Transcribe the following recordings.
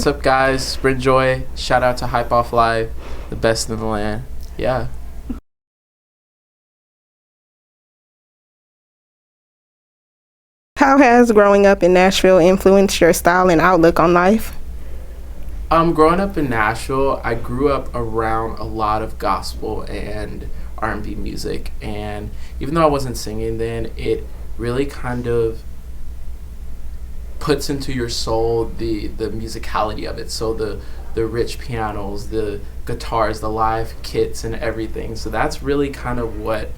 what's up, guys? Bren Joy. Shout out to Hype Off Live, the best in the land. Yeah. How has growing up in Nashville influenced your style and outlook on life? Growing up in Nashville, I grew up around a lot of gospel and R&B music, and even though I wasn't singing then, it really kind of puts into your soul the musicality of it. So the rich pianos, the guitars, the live kits, and everything. So that's really kind of what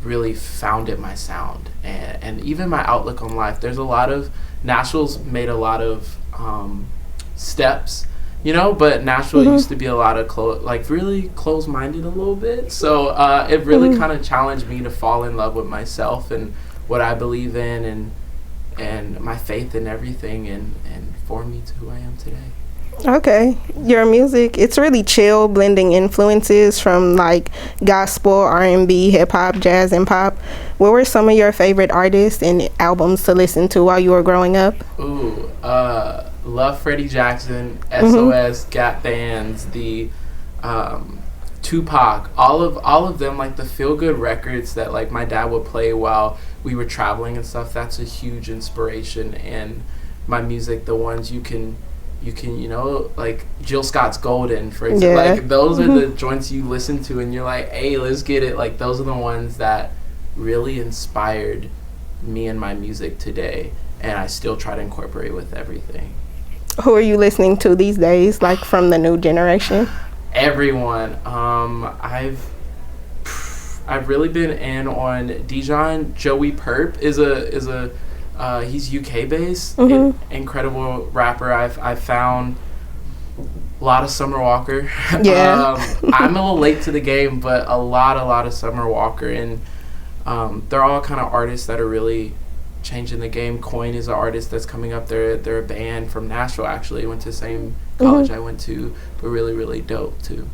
really founded my sound and even my outlook on life. There's a lot of Nashville's made a lot of steps, but Nashville used to be a lot of really close-minded a little bit. So it really kind of challenged me to fall in love with myself and what I believe in and my faith in everything and formed me to who I am today. Okay. Your music, it's really chill, blending influences from like gospel, R&B, hip-hop, jazz, and pop. What were some of your favorite artists and albums to listen to while you were growing up? Ooh, love Freddie Jackson, SOS, Gap Bands, the Tupac, all of them, like the feel-good records that like my dad would play while we were traveling and stuff. That's a huge inspiration. And my music, the ones you can like Jill Scott's Golden, for example. Like those are the joints you listen to and you're like, hey, let's get it. Like those are the ones that really inspired me and my music today, and I still try to incorporate with everything. Who are you listening to these days, like from the new generation? Everyone. I've really been in on Dijon. Joey Perp is a he's UK based, incredible rapper. I've found a lot of Summer Walker. Yeah. I'm a little late to the game, but a lot of Summer Walker, and they're all kind of artists that are really changing the game. Coin is an artist that's coming up. They're a band from Nashville, actually. Went to the same college I went to, but really dope too.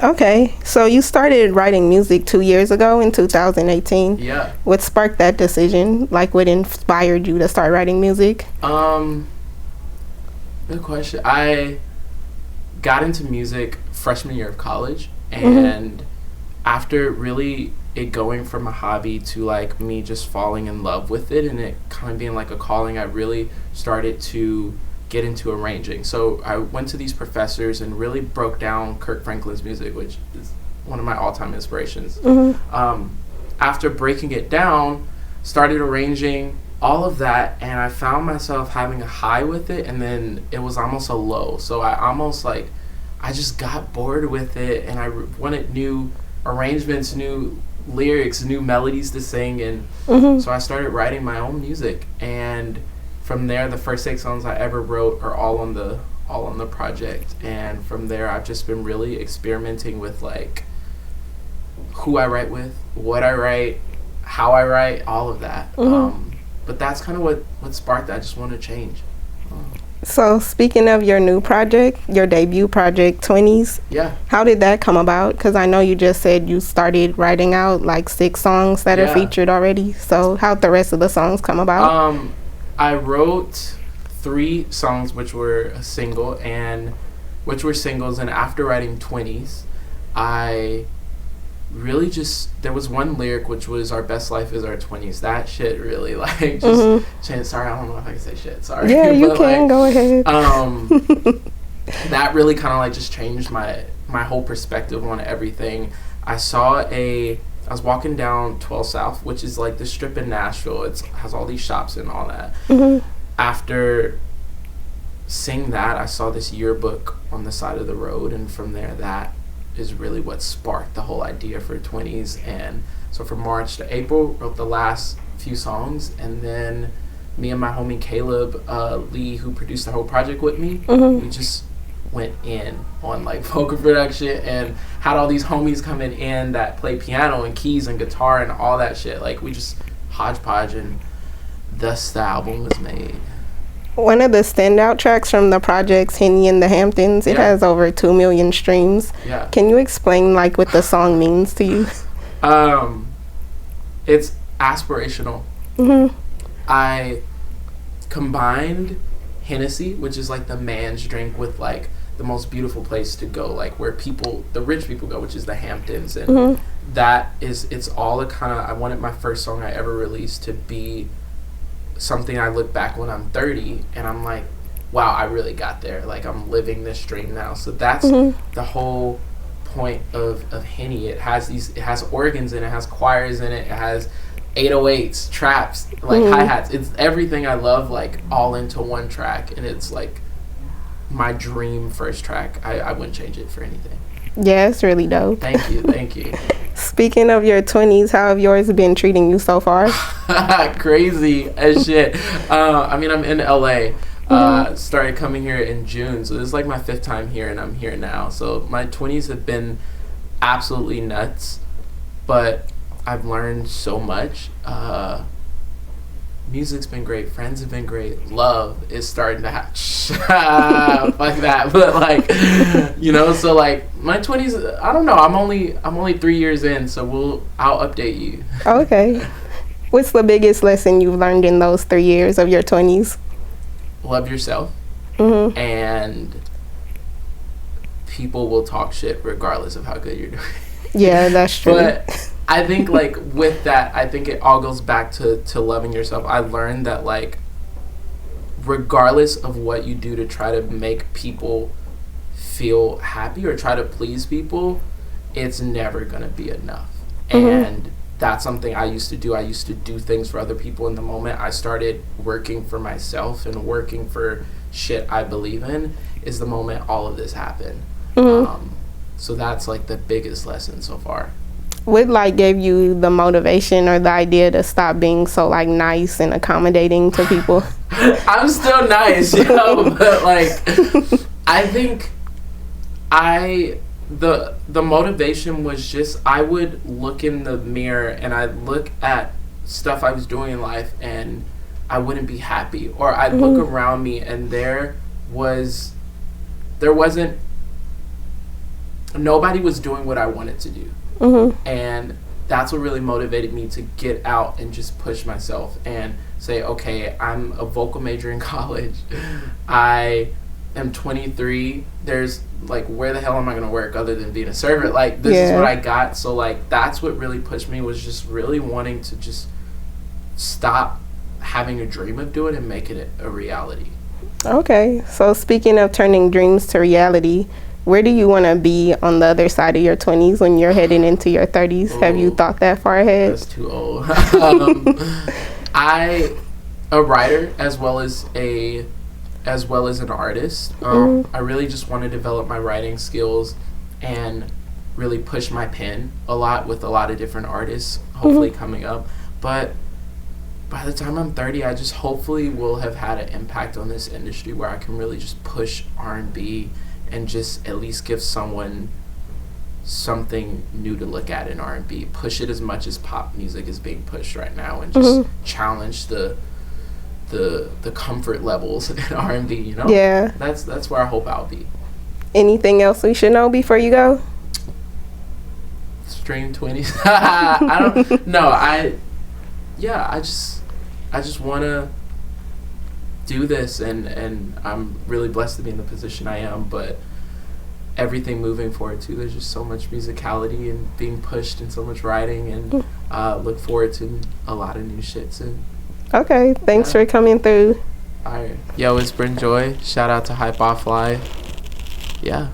Okay, so you started writing music 2 years ago in 2018. Yeah. What sparked that decision? Like, what inspired you to start writing music? Good question. I got into music freshman year of college, and after really it going from a hobby to like me just falling in love with it and it kind of being like a calling, I really started to get into arranging. So I went to these professors and really broke down Kirk Franklin's music, which is one of my all-time inspirations. After breaking it down, started arranging all of that, and I found myself having a high with it, and then it was almost a low. So I just got bored with it, and I wanted new arrangements, new lyrics, new melodies to sing, and so I started writing my own music. And from there, the first 6 songs I ever wrote are all on the project, and from there I've just been really experimenting with like who I write with, what I write, how I write, all of that. But that's kind of what sparked that. I just want to change. So speaking of your new project, your debut project, Twenties, how did that come about? Because I know you just said you started writing out like 6 songs that are featured already. So how'd the rest of the songs come about? I wrote 3 songs which were singles, and after writing Twenties, I really there was one lyric which was our best life is our 20s. That shit really like just sorry, I don't know if I can say shit, sorry. Yeah, you can, go ahead. That really kind of like just changed my whole perspective on everything. I was walking down 12 South, which is like the strip in Nashville. It has all these shops and all that. After seeing that, I saw this yearbook on the side of the road, and from there, that is really what sparked the whole idea for Twenties. And so from March to April, wrote the last few songs, and then me and my homie Caleb Lee, who produced the whole project with me, we just went in on like vocal production and had all these homies coming in that play piano and keys and guitar and all that shit. Like we just hodgepodge, and thus the album was made. One of the standout tracks from the project's Henny in the Hamptons, it has over 2 million streams. Can you explain like what the song means to you? It's aspirational. I combined Hennessy, which is like the man's drink with like the most beautiful place to go, like where the rich people go, which is the Hamptons. And it's all a kind of, I wanted my first song I ever released to be something I look back when I'm 30 and I'm like, wow, I really got there. Like, I'm living this dream now. So that's the whole point of Henny. It has organs in it, has choirs in it, it has 808s, traps, like hi-hats. It's everything I love, like all into one track, and it's like my dream first track. I wouldn't change it for anything. Yeah, it's really dope. Thank you. Speaking of your 20s, how have yours been treating you so far? Crazy as shit. I mean, I'm in LA. Started coming here in June, so this is like my 5th time here, and I'm here now. So my 20s have been absolutely nuts, but I've learned so much. Music's been great, friends have been great, love is starting to fuck that, but like, you know, so like my 20s, I don't know, I'm only 3 years in, so I'll update you. Okay. What's the biggest lesson you've learned in those 3 years of your 20s? Love yourself, and people will talk shit regardless of how good you're doing. Yeah, that's true. But I think, like, with that, I think it all goes back to loving yourself. I learned that, like, regardless of what you do to try to make people feel happy or try to please people, it's never going to be enough. And that's something I used to do. I used to do things for other people. In the moment I started working for myself and working for shit I believe in is the moment all of this happened. So that's like the biggest lesson so far. What like gave you the motivation or the idea to stop being so like nice and accommodating to people? I'm still nice, you know, but like I think the motivation was just I would look in the mirror and I'd look at stuff I was doing in life and I wouldn't be happy, or I'd look around me and there wasn't nobody was doing what I wanted to do. And that's what really motivated me to get out and just push myself and say, okay, I'm a vocal major in college. I am 23. There's like, where the hell am I going to work other than being a servant? Like, this is what I got. So like, that's what really pushed me, was just really wanting to just stop having a dream of doing it and make it a reality. Okay. So speaking of turning dreams to reality, where do you want to be on the other side of your 20s when you're heading into your 30s? Ooh, have you thought that far ahead? That's too old. A writer as well as an artist. I really just want to develop my writing skills and really push my pen a lot with a lot of different artists, hopefully coming up. But by the time I'm 30, I just hopefully will have had an impact on this industry where I can really just push R&B and just at least give someone something new to look at in R&B. Push it as much as pop music is being pushed right now, and just challenge the comfort levels in R&B, you know? Yeah. That's where I hope I'll be. Anything else we should know before you go? Stream 20s. I don't know. I just want to do this, and I'm really blessed to be in the position I am, but everything moving forward too, there's just so much musicality and being pushed and so much writing, and look forward to a lot of new shit soon. Okay, thanks for coming through. Alright. Yo, it's Bren Joy. Shout out to Hype Off Live. Yeah.